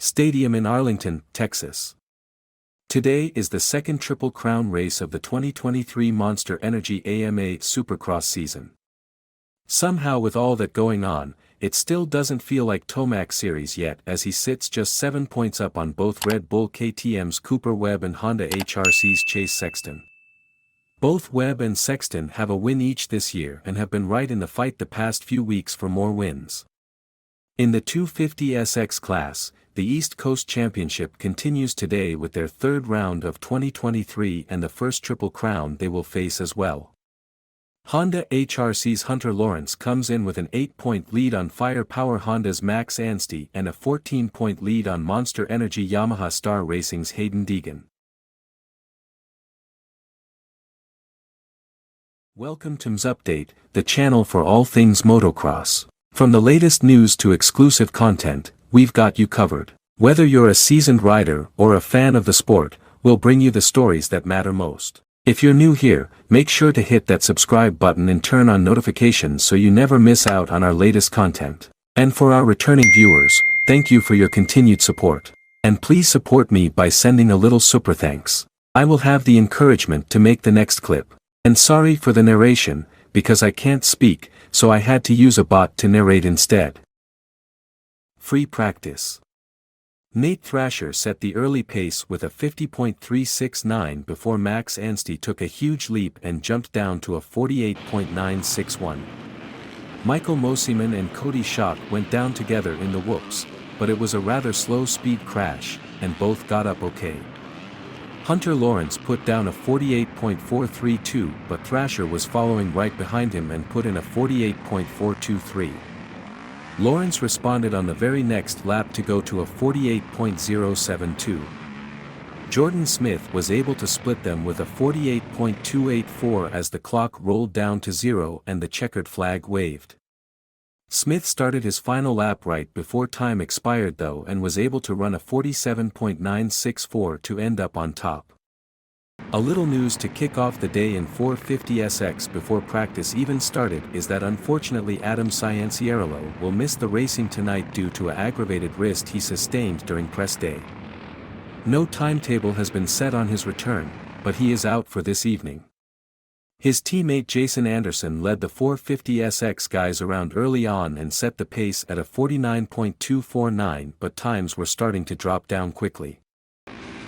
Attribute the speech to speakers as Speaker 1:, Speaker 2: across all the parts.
Speaker 1: Stadium in Arlington, Texas. Today is the second Triple Crown race of the 2023 Monster Energy AMA Supercross season. Somehow with all that going on, it still doesn't feel like Tomac series yet as he sits just 7 points up on both Red Bull KTM's Cooper Webb and Honda HRC's Chase Sexton. Both Webb and Sexton have a win each this year and have been right in the fight the past few weeks for more wins. In the 250SX class, the East Coast Championship continues today with their third round of 2023 and the first Triple Crown they will face as well. Honda HRC's Hunter Lawrence comes in with an 8-point lead on Firepower Honda's Max Anstey and a 14-point lead on Monster Energy Yamaha Star Racing's Hayden Deegan. Welcome to MZ Update, the channel for all things motocross. From the latest news to exclusive content, we've got you covered. Whether you're a seasoned rider or a fan of the sport, we'll bring you the stories that matter most. If you're new here, make sure to hit that subscribe button and turn on notifications so you never miss out on our latest content. And for our returning viewers, thank you for your continued support. And please support me by sending a little super thanks. I will have the encouragement to make the next clip. And sorry for the narration, because I can't speak, so I had to use a bot to narrate instead. Free practice. Nate Thrasher set the early pace with a 50.369 before Max Anstey took a huge leap and jumped down to a 48.961. Michael Mosiman and Cody Schock went down together in the whoops, but it was a rather slow speed crash, and both got up okay. Hunter Lawrence put down a 48.432 but Thrasher was following right behind him and put in a 48.423. Lawrence responded on the very next lap to go to a 48.072. Jordan Smith was able to split them with a 48.284 as the clock rolled down to 0 and the checkered flag waved. Smith started his final lap right before time expired though and was able to run a 47.964 to end up on top. A little news to kick off the day in 450SX before practice even started is that unfortunately Adam Cianciarulo will miss the racing tonight due to an aggravated wrist he sustained during press day. No timetable has been set on his return, but he is out for this evening. His teammate Jason Anderson led the 450SX guys around early on and set the pace at a 49.249 but times were starting to drop down quickly.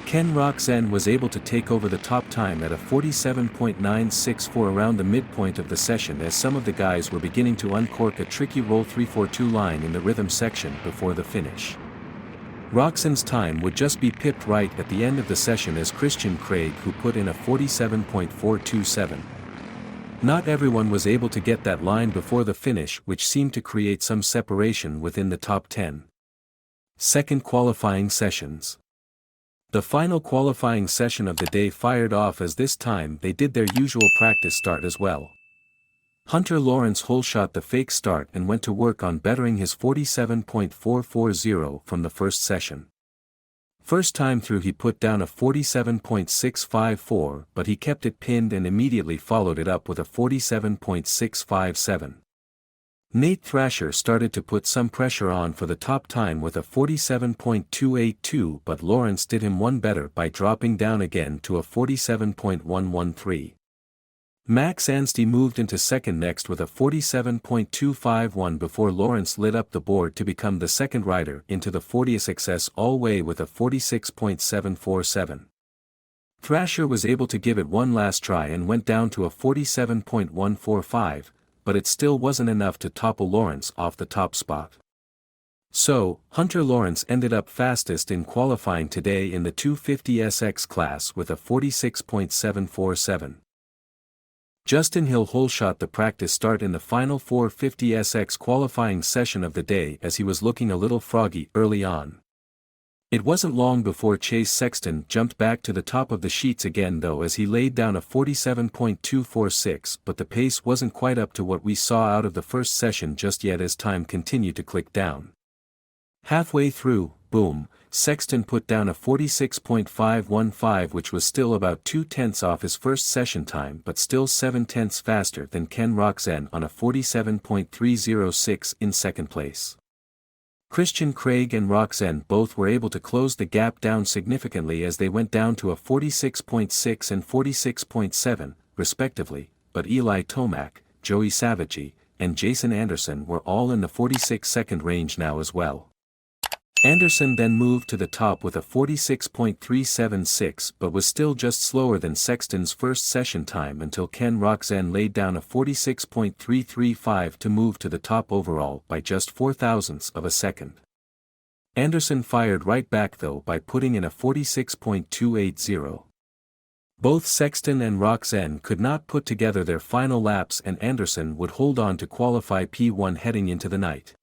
Speaker 1: Ken Roxen was able to take over the top time at a 47.964 around the midpoint of the session as some of the guys were beginning to uncork a tricky roll 342 line in the rhythm section before the finish. Roxen's time would just be pipped right at the end of the session as Christian Craig who put in a 47.427. Not everyone was able to get that line before the finish which seemed to create some separation within the top 10. Second qualifying sessions. The final qualifying session of the day fired off as this time they did their usual practice start as well. Hunter Lawrence holeshot the fake start and went to work on bettering his 47.440 from the first session. First time through he put down a 47.654 but he kept it pinned and immediately followed it up with a 47.657. Nate Thrasher started to put some pressure on for the top time with a 47.282 but Lawrence did him one better by dropping down again to a 47.113. Max Anstey moved into second next with a 47.251 before Lawrence lit up the board to become the second rider into the 40SXS all-way with a 46.747. Thrasher was able to give it one last try and went down to a 47.145, but it still wasn't enough to topple Lawrence off the top spot. So, Hunter Lawrence ended up fastest in qualifying today in the 250SX class with a 46.747. Justin Hill holeshot the practice start in the final 450SX qualifying session of the day as he was looking a little froggy early on. It wasn't long before Chase Sexton jumped back to the top of the sheets again though as he laid down a 47.246 but the pace wasn't quite up to what we saw out of the first session just yet as time continued to click down. Halfway through, boom, Sexton put down a 46.515 which was still about 0.2 off his first session time but still 0.7 faster than Ken Roxen on a 47.306 in second place. Christian Craig and Roxanne both were able to close the gap down significantly as they went down to a 46.6 and 46.7, respectively, but Eli Tomac, Joey Savage, and Jason Anderson were all in the 46-second range now as well. Anderson then moved to the top with a 46.376 but was still just slower than Sexton's first session time until Ken Roxanne laid down a 46.335 to move to the top overall by just 4 thousandths of a second. Anderson fired right back though by putting in a 46.280. Both Sexton and Roxanne could not put together their final laps and Anderson would hold on to qualify P1 heading into the night.